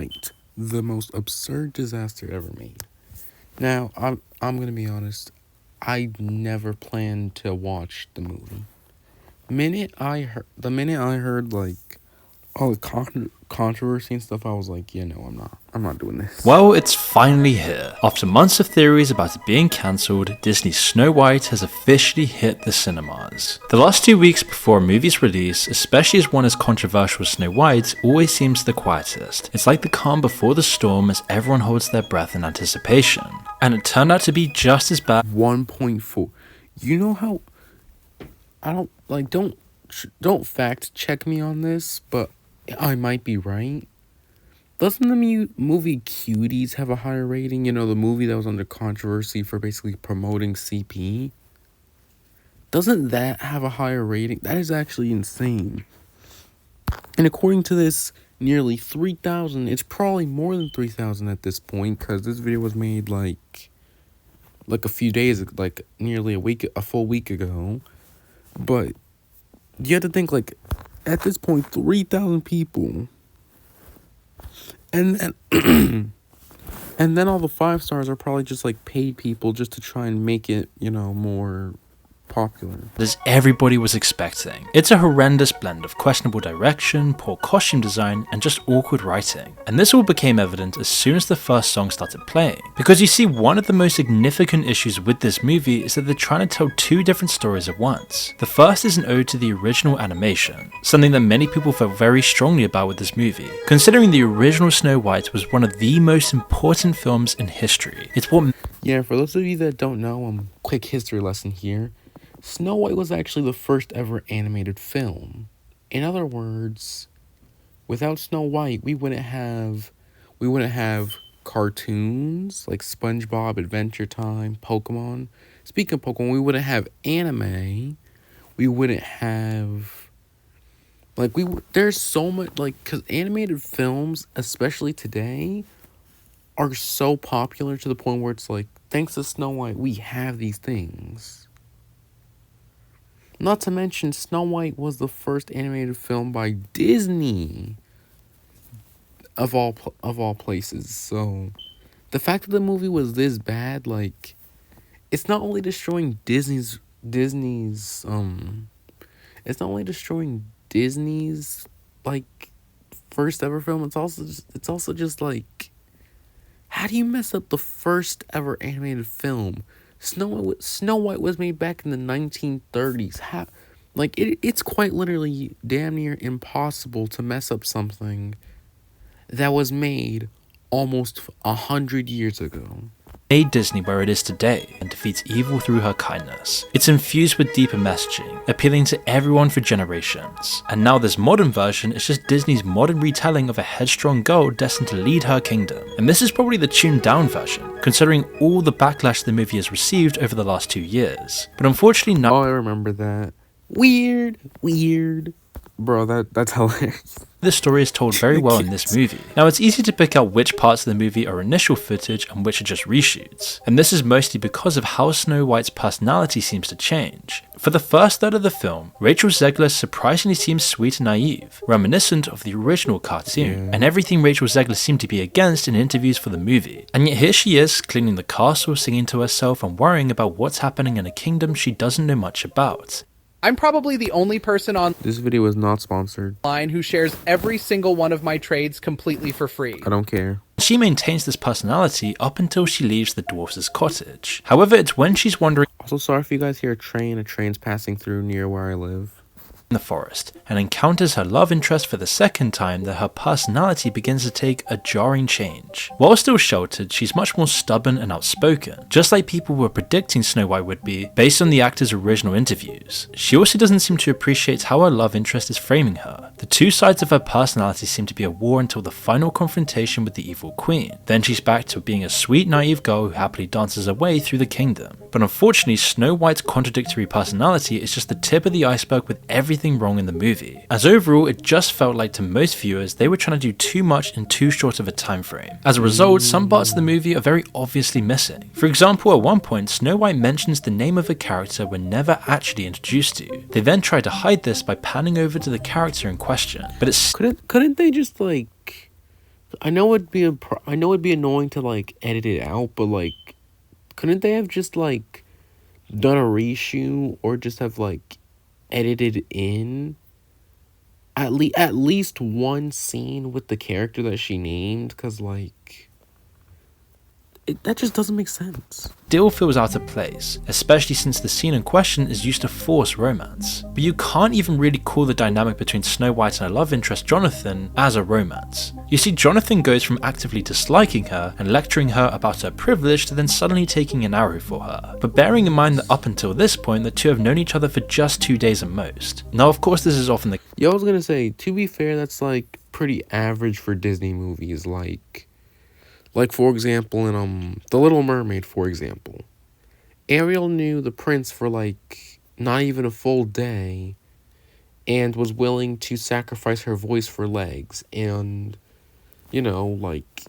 White, the most absurd disaster ever made. Now, I'm gonna be honest. I never planned to watch the movie. The minute I heard like all the controversy and stuff, I was like, yeah, no, I'm not doing this. Well, it's finally here. After months of theories about it being cancelled, Disney's Snow White has officially hit the cinemas. The last 2 weeks before a movie's release, especially as one as controversial as Snow White, always seems the quietest. It's like the calm before the storm as everyone holds their breath in anticipation. And it turned out to be just as bad. 1.4. You know how don't fact check me on this, but I might be right. Doesn't the movie Cuties have a higher rating? You know, the movie that was under controversy for basically promoting CP. Doesn't that have a higher rating? That is actually insane. And according to this, nearly 3,000. It's probably more than 3,000 at this point, because this video was made like a few days, like nearly a full week ago. But you have to think, like, at this point, 3,000 people. And then, and then all the 5 stars are probably just, like, paid people just to try and make it, more popular. As everybody was expecting. It's a horrendous blend of questionable direction, poor costume design, and just awkward writing. And this all became evident as soon as the first song started playing. Because you see, one of the most significant issues with this movie is that they're trying to tell 2 different stories at once. The first is an ode to the original animation, something that many people felt very strongly about with this movie. Considering the original Snow White was one of the most important films in history. It's what... Yeah, for those of you that don't know, quick history lesson here. Snow White was actually the first ever animated film. In other words, without Snow White, we wouldn't have cartoons like SpongeBob, Adventure Time, Pokemon. Speaking of Pokemon, we wouldn't have anime. We wouldn't have there's so much, cuz animated films, especially today, are so popular to the point where it's like, thanks to Snow White, we have these things. Not to mention, Snow White was the first animated film by Disney, of all places. So, the fact that the movie was this bad, it's not only destroying Disney's first ever film. It's also just like, how do you mess up the first ever animated film? Snow White was made back in the 1930s. It's quite literally damn near impossible to mess up something that was made almost 100 years ago. Made Disney where it is today and defeats evil through her kindness. It's infused with deeper messaging, appealing to everyone for generations. And now this modern version is just Disney's modern retelling of a headstrong girl destined to lead her kingdom. And this is probably the tuned down version, considering all the backlash the movie has received over the last 2 years. But unfortunately now... Oh, I remember that. Weird. Bro, that's hilarious. This story is told very well in this movie. Now, it's easy to pick out which parts of the movie are initial footage and which are just reshoots. And this is mostly because of how Snow White's personality seems to change. For the first third of the film, Rachel Zegler surprisingly seems sweet and naive, reminiscent of the original cartoon, and everything Rachel Zegler seemed to be against in interviews for the movie. And yet here she is, cleaning the castle, singing to herself, and worrying about what's happening in a kingdom she doesn't know much about. I'm probably the only person on This video is not sponsored. line who shares every single one of my trades completely for free. I don't care. She maintains this personality up until she leaves the dwarfs' cottage. However, it's when she's wandering Also, sorry if you guys hear a train's passing through near where I live. in the forest and encounters her love interest for the second time that her personality begins to take a jarring change. While still sheltered, she's much more stubborn and outspoken, just like people were predicting Snow White would be based on the actor's original interviews. She also doesn't seem to appreciate how her love interest is framing her. The 2 sides of her personality seem to be at war until the final confrontation with the evil queen. Then she's back to being a sweet, naive girl who happily dances her way through the kingdom. But unfortunately, Snow White's contradictory personality is just the tip of the iceberg with everything wrong in the movie, as overall it just felt like to most viewers they were trying to do too much in too short of a time frame. As a result, some parts of the movie are very obviously missing. For example, at one point Snow White mentions the name of a character we're never actually introduced to. They then try to hide this by panning over to the character in question, but it's Couldn't they just I know I know it'd be annoying to like edit it out, but like, couldn't they have just like done a reshoot or just have like edited in at least one scene with the character that she named? Cause like, that just doesn't make sense. Still feels out of place, especially since the scene in question is used to force romance. But you can't even really call the dynamic between Snow White and her love interest Jonathan as a romance. You see, Jonathan goes from actively disliking her and lecturing her about her privilege to then suddenly taking an arrow for her. But bearing in mind that up until this point, the two have known each other for just 2 days at most. Now of course this is often the Yeah, I was gonna say, to be fair, that's like pretty average for Disney movies. Like for example, in The Little Mermaid, for example, Ariel knew the prince for like not even a full day, and was willing to sacrifice her voice for legs. And like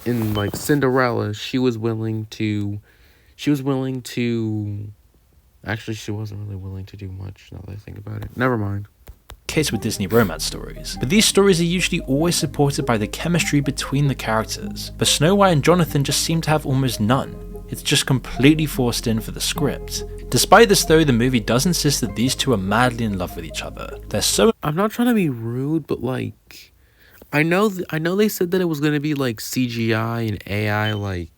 in like Cinderella, she was willing to. Actually, she wasn't really willing to do much. Now that I think about it, never mind. case with Disney romance stories, but these stories are usually always supported by the chemistry between the characters, but Snow White and Jonathan just seem to have almost none. It's just completely forced in for the script. Despite this though, the movie does insist that these two are madly in love with each other. I'm not trying to be rude, but like, I know they said that it was gonna be like CGI and AI, like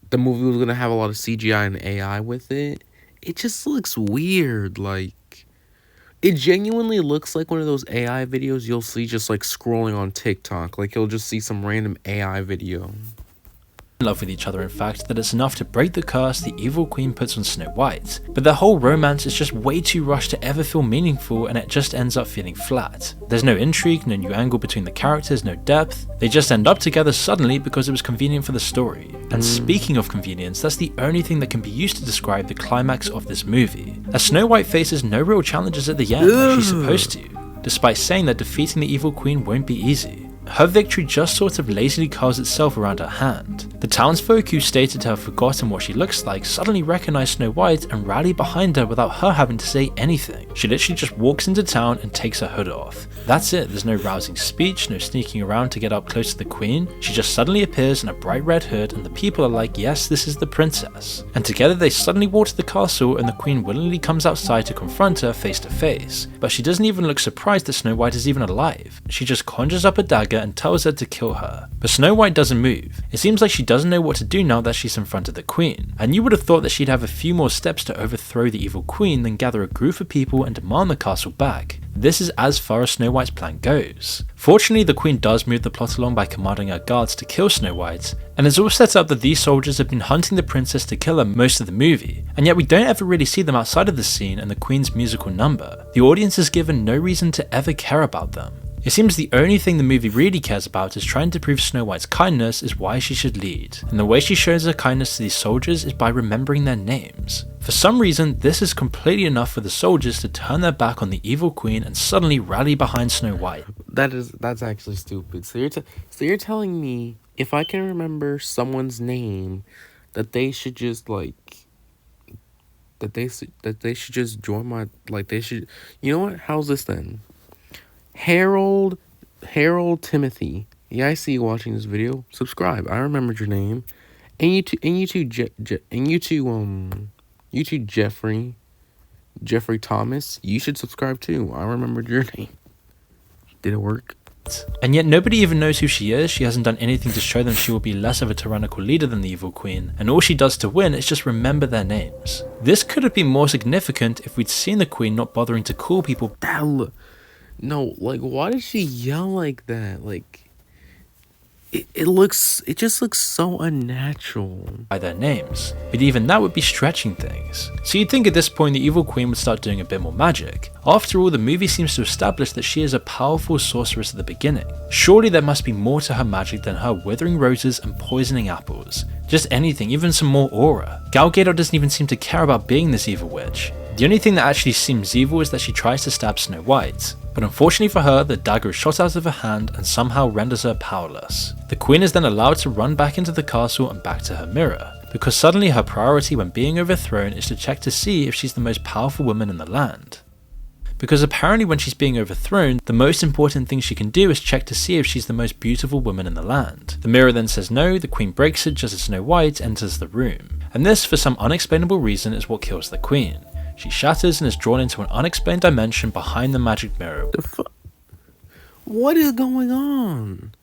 the movie was gonna have a lot of CGI and AI with it. It just looks weird. Like, it genuinely looks like one of those AI videos you'll see just like scrolling on TikTok. Like, you'll just see some random AI video. In love with each other, in fact, that it's enough to break the curse the evil queen puts on Snow White. But their whole romance is just way too rushed to ever feel meaningful, and it just ends up feeling flat. There's no intrigue, no new angle between the characters, no depth. They just end up together suddenly because it was convenient for the story. And speaking of convenience, that's the only thing that can be used to describe the climax of this movie, as Snow White faces no real challenges at the end like she's supposed to, despite saying that defeating the evil queen won't be easy. Her victory just sort of lazily curls itself around her hand. The townsfolk who stated to have forgotten what she looks like suddenly recognize Snow White and rally behind her without her having to say anything. She literally just walks into town and takes her hood off. That's it, there's no rousing speech, no sneaking around to get up close to the queen. She just suddenly appears in a bright red hood and the people are like, yes, this is the princess. And together they suddenly walk to the castle and the queen willingly comes outside to confront her face to face. But she doesn't even look surprised that Snow White is even alive. She just conjures up a dagger and tells her to kill her. But Snow White doesn't move. It seems like she doesn't know what to do now that she's in front of the queen. And you would have thought that she'd have a few more steps to overthrow the evil queen than gather a group of people and demand the castle back. This is as far as Snow White's plan goes. Fortunately, the queen does move the plot along by commanding her guards to kill Snow White, and it's all set up that these soldiers have been hunting the princess to kill her most of the movie, and yet we don't ever really see them outside of the scene and the queen's musical number. The audience is given no reason to ever care about them. It seems the only thing the movie really cares about is trying to prove Snow White's kindness is why she should lead, and the way she shows her kindness to these soldiers is by remembering their names. For some reason, this is completely enough for the soldiers to turn their back on the evil queen and suddenly rally behind Snow White. That's actually stupid. So you're telling me if I can remember someone's name, that they should just like that they should just join my, like, they should, you know what? How's this then? Harold Timothy. Yeah, I see you watching this video. Subscribe. I remembered your name. And you too, Jeffrey Thomas. You should subscribe too. I remembered your name. Did it work? And yet nobody even knows who she is. She hasn't done anything to show them she will be less of a tyrannical leader than the evil queen, and all she does to win is just remember their names. This could have been more significant if we'd seen the queen not bothering to call people. No, like, why did she yell like that? Like, it just looks so unnatural. By their names, but even that would be stretching things. So you'd think at this point the evil queen would start doing a bit more magic. After all, the movie seems to establish that she is a powerful sorceress at the beginning. Surely there must be more to her magic than her withering roses and poisoning apples. Just anything, even some more aura. Gal Gadot doesn't even seem to care about being this evil witch. The only thing that actually seems evil is that she tries to stab Snow White. But unfortunately for her, the dagger is shot out of her hand and somehow renders her powerless. The queen is then allowed to run back into the castle and back to her mirror, because suddenly her priority when being overthrown is to check to see if she's the most powerful woman in the land. because apparently when she's being overthrown, the most important thing she can do is check to see if she's the most beautiful woman in the land. The mirror then says no, the queen breaks it just as Snow White enters the room. And this, for some unexplainable reason, is what kills the queen. She shatters and is drawn into an unexplained dimension behind the magic mirror. What is going on?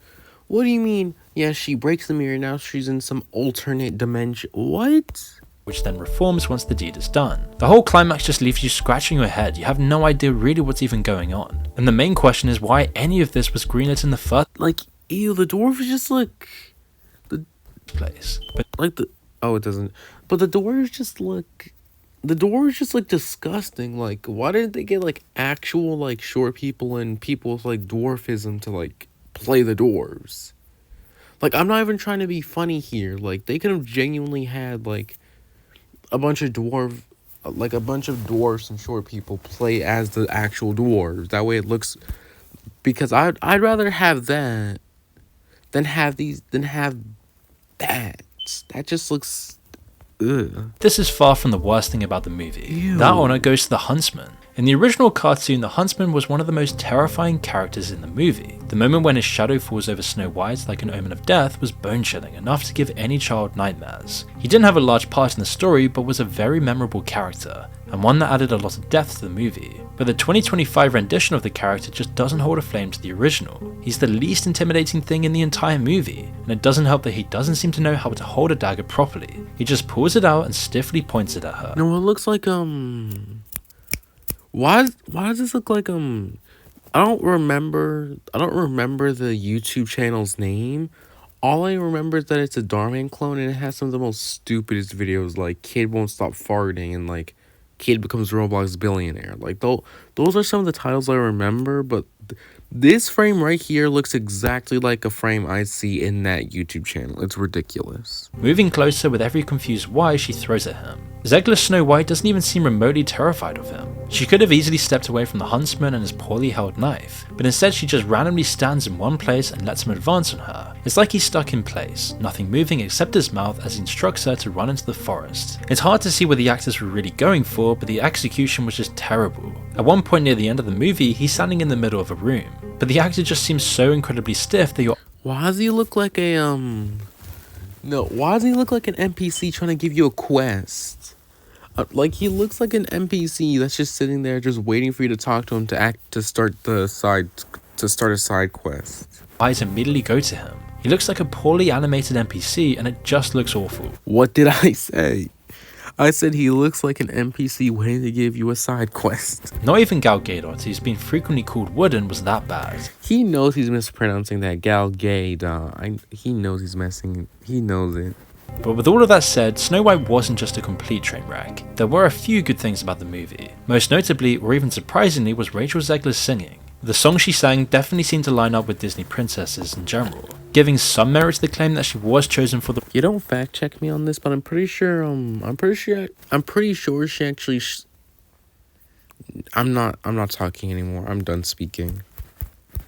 What do you mean? Yeah, she breaks the mirror, now she's in some alternate dimension. What? Which then reforms once the deed is done. The whole climax just leaves you scratching your head. You have no idea really what's even going on. And the main question is why any of this was greenlit in the first Ew, the dwarf is just place. But it doesn't. But the dwarves just the door is just disgusting. Why didn't they get actual short people and people with dwarfism to play the dwarves? I'm not even trying to be funny here. They could have genuinely had a bunch of dwarfs and short people play as the actual dwarves. That way it looks, because I'd rather have that than have that. That just looks ugh. This is far from the worst thing about the movie. Ew. That honor goes to the huntsman. In the original cartoon, the huntsman was one of the most terrifying characters in the movie. The moment when his shadow falls over Snow White like an omen of death was bone-chilling, enough to give any child nightmares. He didn't have a large part in the story, but was a very memorable character, and one that added a lot of depth to the movie. But the 2025 rendition of the character just doesn't hold a flame to the original. He's the least intimidating thing in the entire movie, and it doesn't help that he doesn't seem to know how to hold a dagger properly. He just pulls it out and stiffly points it at her. No, it looks like why does this look like I don't remember the YouTube channel's name. All I remember is that it's a Darman clone and it has some of the most stupidest videos, kid won't stop farting and kid becomes Roblox billionaire. Those are some of the titles I remember, but this frame right here looks exactly like a frame I see in that YouTube channel. It's ridiculous. Moving closer with every confused why she throws at him. Zegler's Snow White doesn't even seem remotely terrified of him. She could have easily stepped away from the huntsman and his poorly held knife, but instead she just randomly stands in one place and lets him advance on her. It's like he's stuck in place, nothing moving except his mouth as he instructs her to run into the forest. It's hard to see what the actors were really going for, but the execution was just terrible. At one point near the end of the movie, he's standing in the middle of a room, but the actor just seems so incredibly stiff that you're— Why does he look like a why does he look like an NPC trying to give you a quest? He looks like an NPC that's just sitting there just waiting for you to talk to him to start a side quest. eyes immediately go to him. He looks like a poorly animated NPC and it just looks awful. What did I say? I said he looks like an NPC waiting to give you a side quest. Not even Gal Gadot, who's been frequently called Wooden, was that bad. He knows he's mispronouncing that Gal Gadot. He knows he's messing. He knows it. But with all of that said, Snow White wasn't just a complete train wreck. There were a few good things about the movie. Most notably, or even surprisingly, was Rachel Zegler's singing. The song she sang definitely seemed to line up with Disney princesses in general, giving some merit to the claim that she was chosen for the— You don't fact check me on this, but I'm pretty sure she actually I'm not talking anymore. I'm done speaking.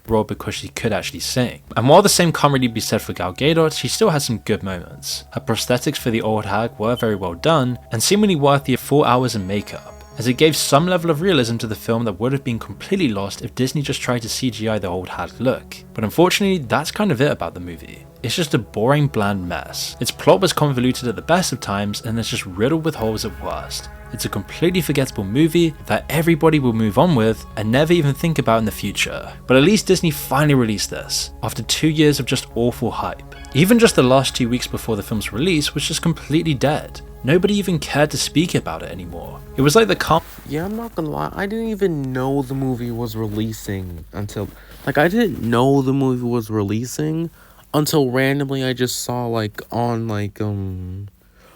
role because she could actually sing. And while the same can't really be said for Gal Gadot, she still had some good moments. Her prosthetics for the old hag were very well done, and seemingly worth the 4 hours in makeup, as it gave some level of realism to the film that would have been completely lost if Disney just tried to CGI the old hag look. But unfortunately, that's kind of it about the movie. It's just a boring, bland mess. Its plot was convoluted at the best of times, and it's just riddled with holes at worst. It's a completely forgettable movie that everybody will move on with and never even think about in the future. But at least Disney finally released this, after 2 years of just awful hype. Even just the last 2 weeks before the film's release was just completely dead. Nobody even cared to speak about it anymore. It was like the Yeah, I'm not gonna lie, I didn't even know the movie was releasing until, I didn't know the movie was releasing until randomly I just saw,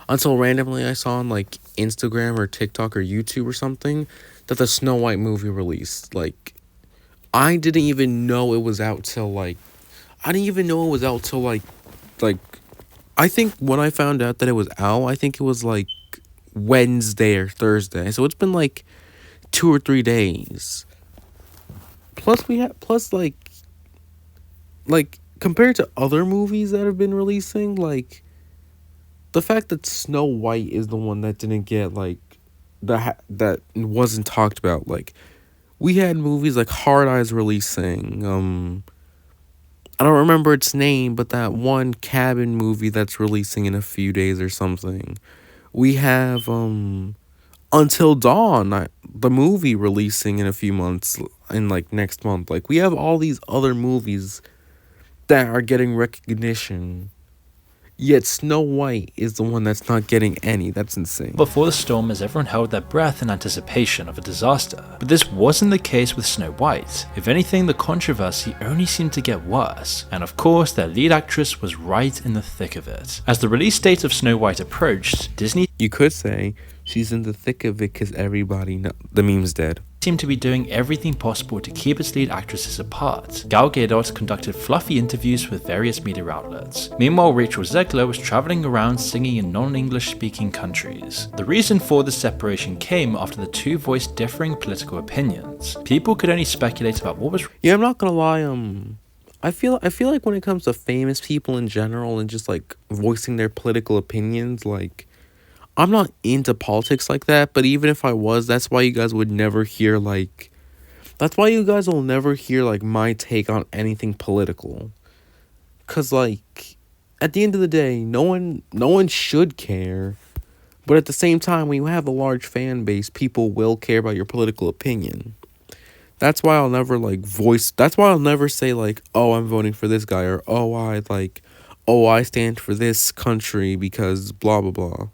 until randomly I saw on, Instagram or TikTok or YouTube or something, that the Snow White movie released. I didn't even know it was out till, I think when I found out that it was out, I think it was, Wednesday or Thursday. So it's been, 2 or 3 days. Plus, compared to other movies that have been releasing, the fact that Snow White is the one that didn't get, that wasn't talked about, We had movies like Hard Eyes releasing. I don't remember its name, but that one cabin movie that's releasing in a few days or something. We have Until Dawn, the movie releasing in a few months, in like next month. Like we have all these other movies that are getting recognition. Yet Snow White is the one that's not getting any. That's insane. Before the storm, as everyone held their breath in anticipation of a disaster. But this wasn't the case with Snow White. If anything, the controversy only seemed to get worse. And of course, their lead actress was right in the thick of it. As the release date of Snow White approached, Disney You could say she's in the thick of it because everybody knows the meme's dead. seemed to be doing everything possible to keep its lead actresses apart. Gal Gadot conducted fluffy interviews with various media outlets. Meanwhile, Rachel Zegler was traveling around singing in non-English speaking countries. The reason for this separation came after the two voiced differing political opinions. People could only speculate about what was Yeah, I'm not gonna lie. I feel like when it comes to famous people in general and just like voicing their political opinions, like I'm not into politics like that. But even if I was, that's why you guys would never hear like. That's why you guys will never hear like my take on anything political. Cause like, at the end of the day, no one should care. But at the same time, when you have a large fan base, people will care about your political opinion. That's why I'll never like voice. That's why I'll never say like, oh, I'm voting for this guy, or oh, I stand for this country because blah blah blah.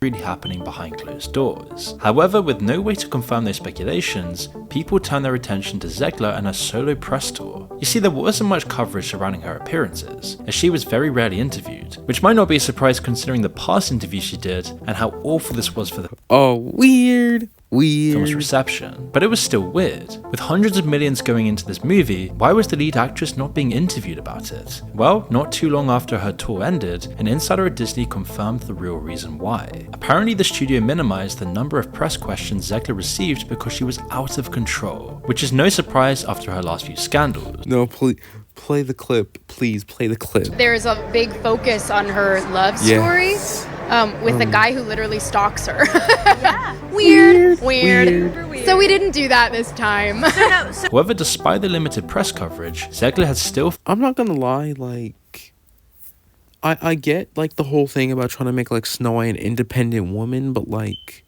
really happening behind closed doors. However, with no way to confirm those speculations, people turned their attention to Zegler and her solo press tour. You see, there wasn't much coverage surrounding her appearances, as she was very rarely interviewed, which might not be a surprise considering the past interviews she did and how awful this was for the Oh, weird. film's reception. But it was still weird. With hundreds of millions going into this movie, why was the lead actress not being interviewed about it? Well, not too long after her tour ended, an insider at Disney confirmed the real reason why. Apparently, the studio minimized the number of press questions Zegler received because she was out of control, which is no surprise after her last few scandals. No, please play the clip. Please play the clip. There's a big focus on her love story with a guy who literally stalks her. Weird. So we didn't do that this time. However, despite the limited press coverage, Zegler had still I'm not gonna lie, like, I get, like, the whole thing about trying to make, like, Snow White an independent woman, but, like,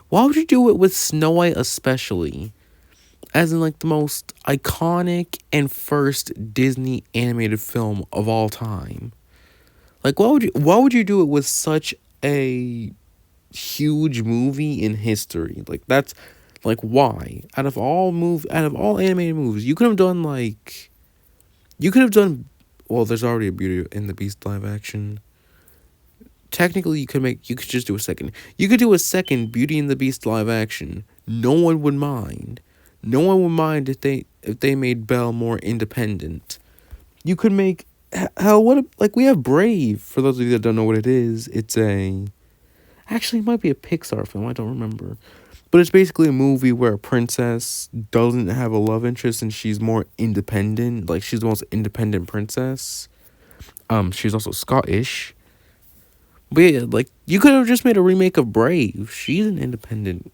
why would you do it with Snow White especially? As in, like, the most iconic and first Disney animated film of all time. Like, why would you do it with such a huge movie in history? Like, that's, like, why? Out of all animated movies, you could have done, well, there's already a Beauty and the Beast live action. Technically, you could just do a second. You could do a second Beauty and the Beast live action. No one would mind. No one would mind if they made Belle more independent. You could make, hell, we have Brave. For those of you that don't know what it is, actually, it might be a Pixar film. I don't remember. But it's basically a movie where a princess doesn't have a love interest and she's more independent. Like, she's the most independent princess. She's also Scottish. But yeah, like, you could have just made a remake of Brave. She's an independent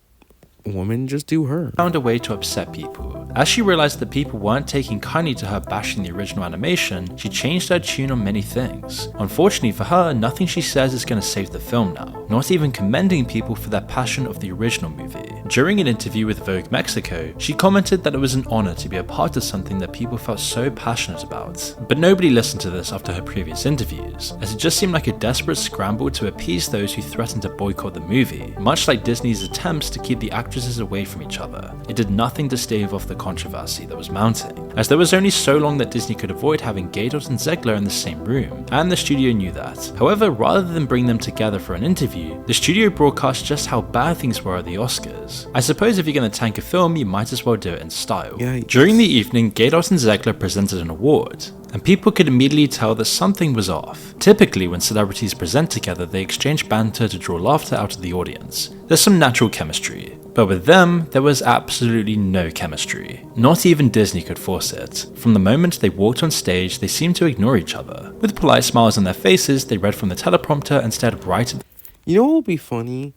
woman, just do her. found a way to upset people. As she realized that people weren't taking kindly to her bashing the original animation, she changed her tune on many things. Unfortunately for her, nothing she says is going to save the film now, not even commending people for their passion of the original movie. During an interview with Vogue Mexico, she commented that it was an honor to be a part of something that people felt so passionate about. But nobody listened to this after her previous interviews, as it just seemed like a desperate scramble to appease those who threatened to boycott the movie, much like Disney's attempts to keep the actresses away from each other. It did nothing to stave off the controversy that was mounting, as there was only so long that Disney could avoid having Gadot and Zegler in the same room, and the studio knew that. However, rather than bring them together for an interview, the studio broadcast just how bad things were at the Oscars. I suppose if you're going to tank a film, you might as well do it in style. Yikes. During the evening, Gadot and Zegler presented an award, and people could immediately tell that something was off. Typically, when celebrities present together, they exchange banter to draw laughter out of the audience. There's some natural chemistry, but with them, there was absolutely no chemistry. Not even Disney could force it. From the moment they walked on stage, they seemed to ignore each other. With polite smiles on their faces, they read from the teleprompter and stared right at You know what would be funny?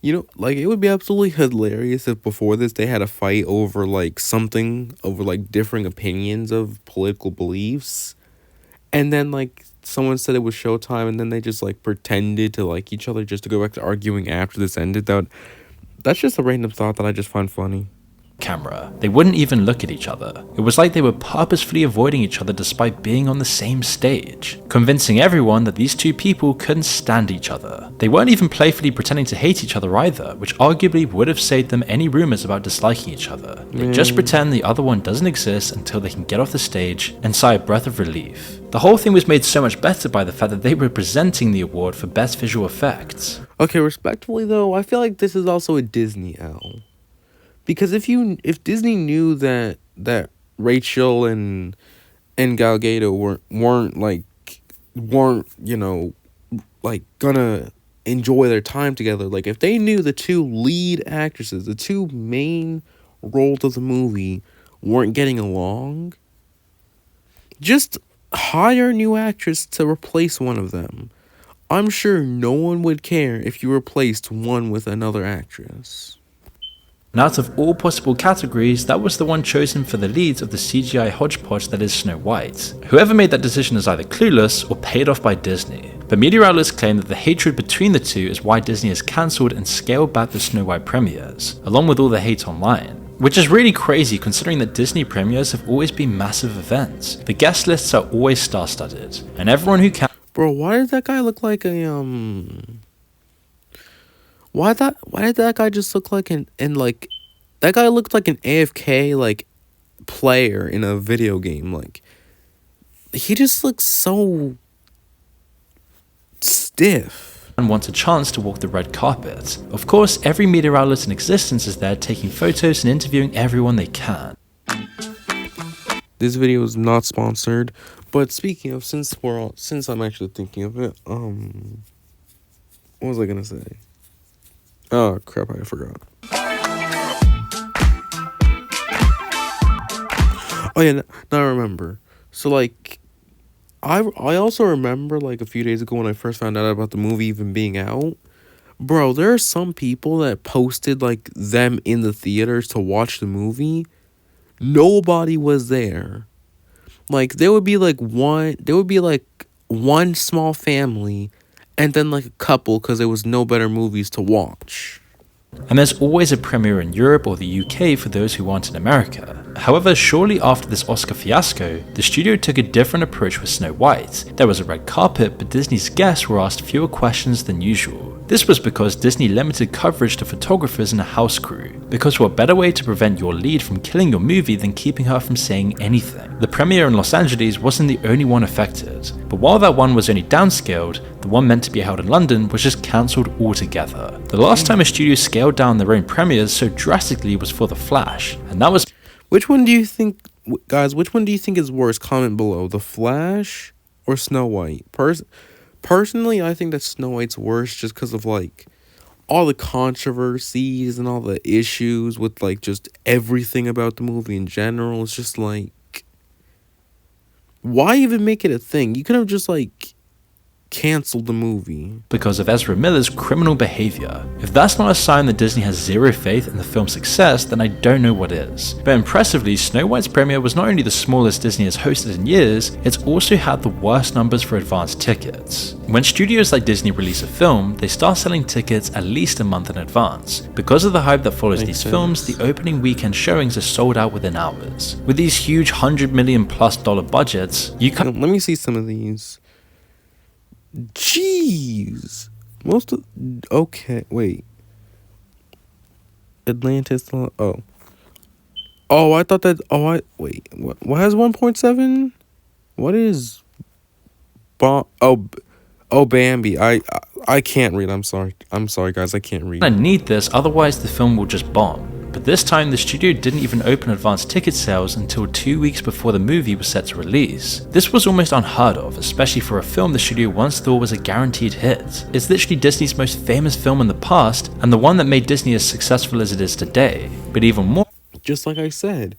You know, like, it would be absolutely hilarious if before this they had a fight over, like, something, over, like, differing opinions of political beliefs. And then, like, someone said it was showtime, and then they just, like, pretended to like each other just to go back to arguing after this ended. That's just a random thought that I just find funny. Camera. They wouldn't even look at each other. It was like they were purposefully avoiding each other despite being on the same stage, convincing everyone that these two people couldn't stand each other. They weren't even playfully pretending to hate each other either, which arguably would have saved them any rumors about disliking each other. They just pretend the other one doesn't exist until they can get off the stage and sigh a breath of relief. The whole thing was made so much better by the fact that they were presenting the award for best visual effects. Okay, respectfully though, I feel like this is also a Disney L. Because if Disney knew that Rachel and Gal Gadot weren't gonna enjoy their time together, like if they knew the two lead actresses, the two main roles of the movie weren't getting along, just hire a new actress to replace one of them. I'm sure no one would care if you replaced one with another actress. And out of all possible categories, that was the one chosen for the leads of the CGI hodgepodge that is Snow White. Whoever made that decision is either clueless or paid off by Disney. But media outlets claim that the hatred between the two is why Disney has cancelled and scaled back the Snow White premieres, along with all the hate online. Which is really crazy considering that Disney premieres have always been massive events. The guest lists are always star-studded, and everyone who can— Bro, why did that guy look like a Why did that guy just look like that guy looked like an AFK like player in a video game. Like, he just looks so stiff. and wants a chance to walk the red carpet. Of course, every media outlet in existence is there taking photos and interviewing everyone they can. This video is not sponsored, but speaking of, since I'm actually thinking of it, what was I gonna say? Oh crap, I forgot. Oh yeah, now I remember. So like, I also remember like a few days ago when I first found out about the movie even being out. Bro, there are some people that posted like them in the theaters to watch the movie. Nobody was there. Like there would be like one small family, and then like a couple because there was no better movies to watch. And there's always a premiere in Europe or the UK for those who aren't in America. However, shortly after this Oscar fiasco, the studio took a different approach with Snow White. There was a red carpet, but Disney's guests were asked fewer questions than usual. This was because Disney limited coverage to photographers and a house crew, because what better way to prevent your lead from killing your movie than keeping her from saying anything. The premiere in Los Angeles wasn't the only one affected, but while that one was only downscaled, the one meant to be held in London was just cancelled altogether. The last time a studio scaled down their own premieres so drastically was for The Flash, and that was— Which one do you think, guys, which one do you think is worse? Comment below. The Flash or Snow White? Personally, I think that Snow White's worse just because of, like, all the controversies and all the issues with, like, just everything about the movie in general. It's just, like, why even make it a thing? You could have just, like, canceled the movie. because of Ezra Miller's criminal behavior. If that's not a sign that Disney has zero faith in the film's success, then I don't know what is. But impressively, Snow White's premiere was not only the smallest Disney has hosted in years, it's also had the worst numbers for advance tickets. When studios like Disney release a film, they start selling tickets at least a month in advance. Because of the hype that follows these films, the opening weekend showings are sold out within hours. With these huge $100 million+ budgets, you can— Let me see some of these. Jeez. Okay, wait. Atlantis, oh. Oh, I thought that, wait, what has 1.7? What is, Bambi, I can't read, I'm sorry guys, I can't read. I need this, otherwise the film will just bomb. But this time the studio didn't even open advance ticket sales until 2 weeks before the movie was set to release. This was almost unheard of, especially for a film the studio once thought was a guaranteed hit. It's literally Disney's most famous film in the past, and the one that made Disney as successful as it is today. But even more— Just like I said,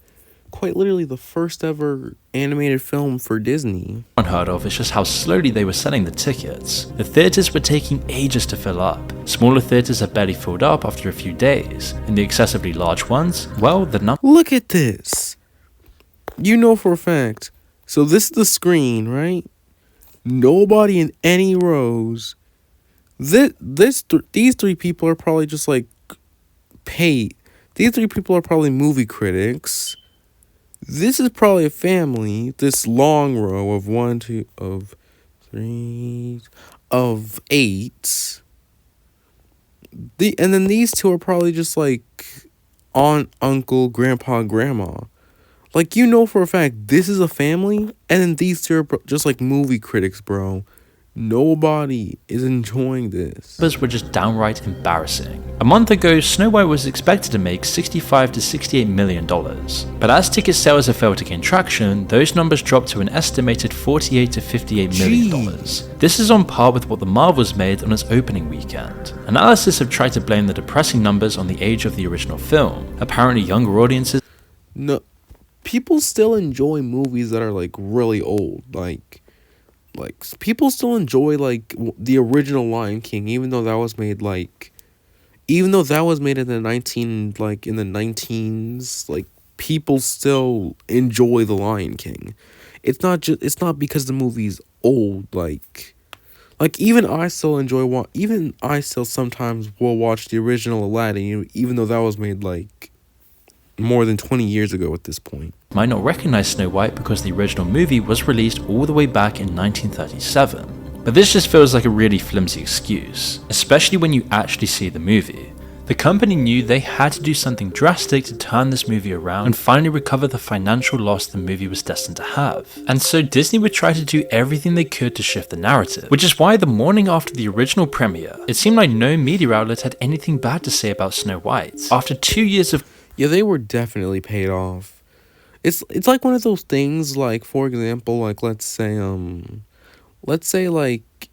quite literally the first ever animated film for Disney. unheard of is just how slowly they were selling the tickets. The theaters were taking ages to fill up, Smaller theatres have barely filled up after a few days, and the excessively large ones, well, the number. Look at this. You know for a fact. So this is the screen, right? Nobody in any rows. These three people are probably just like paid. These three people are probably movie critics. This is probably a family. This long row of 1, 2, of 3, of 8. And then these two are probably just like aunt, uncle, grandpa, grandma. Like, you know for a fact this is a family, and then these two are just like movie critics, bro. Nobody is enjoying this. Numbers were just downright embarrassing. A month ago, Snow White was expected to make $65 to $68 million. But as ticket sales have failed to gain traction, those numbers dropped to an estimated $48 to $58 million. This is on par with what the Marvels made on its opening weekend. Analysis have tried to blame the depressing numbers on the age of the original film. Apparently younger audiences. No, people still enjoy movies that are like really old. Like people still enjoy like the original Lion King, even though that was made in the 19s. Like, people still enjoy the Lion King. It's not because the movie's old. Like even I still sometimes will watch the original Aladdin, even though that was made like more than 20 years ago at this point. Might not recognize Snow White because the original movie was released all the way back in 1937. But this just feels like a really flimsy excuse, especially when you actually see the movie. The company knew they had to do something drastic to turn this movie around and finally recover the financial loss the movie was destined to have. And so Disney would try to do everything they could to shift the narrative, which is why the morning after the original premiere, it seemed like no media outlet had anything bad to say about Snow White. After 2 years of. Yeah, they were definitely paid off. It's like one of those things, like, for example, like, let's say like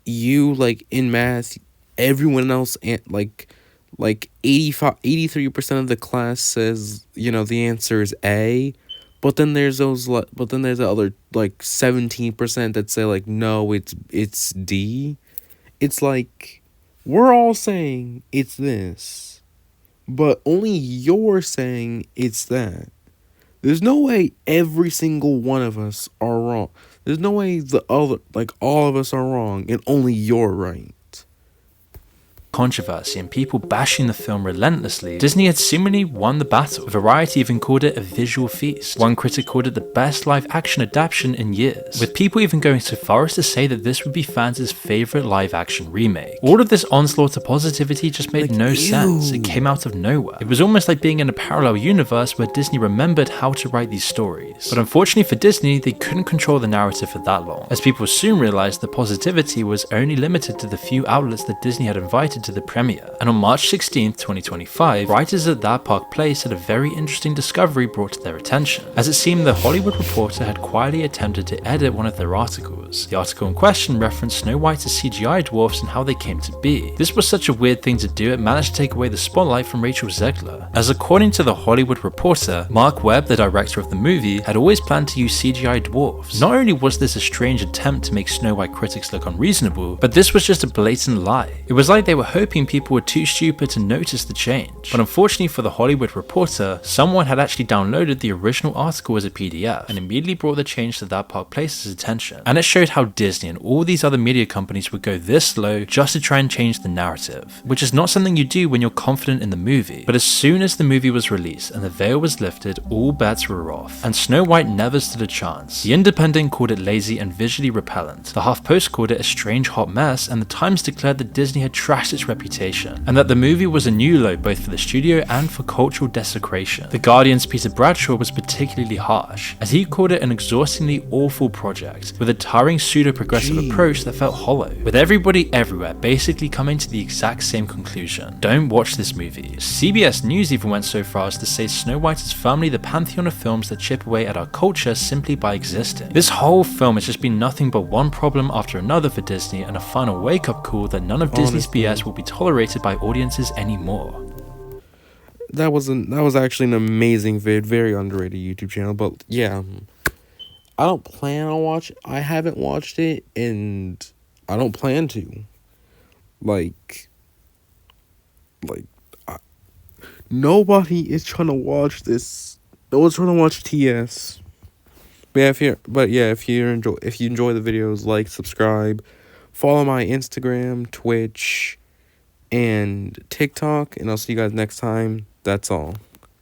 you, like, in math, everyone else, like 83% of the class says, you know, the answer is A, but then there's the other like 17% that say like, no, it's D. It's like, we're all saying it's this, but only you're saying it's that. There's no way every single one of us are wrong. There's no way all of us are wrong and only you're right. Controversy and people bashing the film relentlessly, Disney had seemingly won the battle. Variety even called it a visual feast. One critic called it the best live-action adaptation in years, with people even going so far as to say that this would be fans' favourite live-action remake. All of this onslaught of positivity just made no sense. It came out of nowhere. It was almost like being in a parallel universe where Disney remembered how to write these stories. But unfortunately for Disney, they couldn't control the narrative for that long, as people soon realised the positivity was only limited to the few outlets that Disney had invited to the premiere. And on March 16th, 2025, writers at That Park Place had a very interesting discovery brought to their attention, as it seemed the Hollywood Reporter had quietly attempted to edit one of their articles. The article in question referenced Snow White as CGI dwarfs and how they came to be. This was such a weird thing to do, it managed to take away the spotlight from Rachel Zegler, as according to the Hollywood Reporter, Mark Webb, the director of the movie, had always planned to use CGI dwarfs. Not only was this a strange attempt to make Snow White critics look unreasonable, but this was just a blatant lie. It was like they were hoping people were too stupid to notice the change. But unfortunately for the Hollywood Reporter, someone had actually downloaded the original article as a PDF and immediately brought the change to That Park Place's attention. And it showed how Disney and all these other media companies would go this slow just to try and change the narrative, which is not something you do when you're confident in the movie. But as soon as the movie was released and the veil was lifted, all bets were off, and Snow White never stood a chance. The Independent called it lazy and visually repellent, the HuffPost called it a strange hot mess, and the Times declared that Disney had trashed its reputation, and that the movie was a new low both for the studio and for cultural desecration. The Guardian's Peter Bradshaw was particularly harsh, as he called it an exhaustingly awful project, with a tiring pseudo-progressive approach that felt hollow, with everybody everywhere basically coming to the exact same conclusion: don't watch this movie. CBS News even went so far as to say Snow White is firmly the pantheon of films that chip away at our culture simply by existing. This whole film has just been nothing but one problem after another for Disney, and a final wake-up call that none of Disney's BS will be tolerated by audiences anymore. That was actually an amazing very underrated YouTube channel. But yeah, I don't plan on watching. I haven't watched it, and I don't plan to. Like, Like, nobody is trying to watch this. No one's trying to watch TS. But yeah, if you enjoy the videos, like, subscribe, follow my Instagram, Twitch, and TikTok, and I'll see you guys next time. That's all.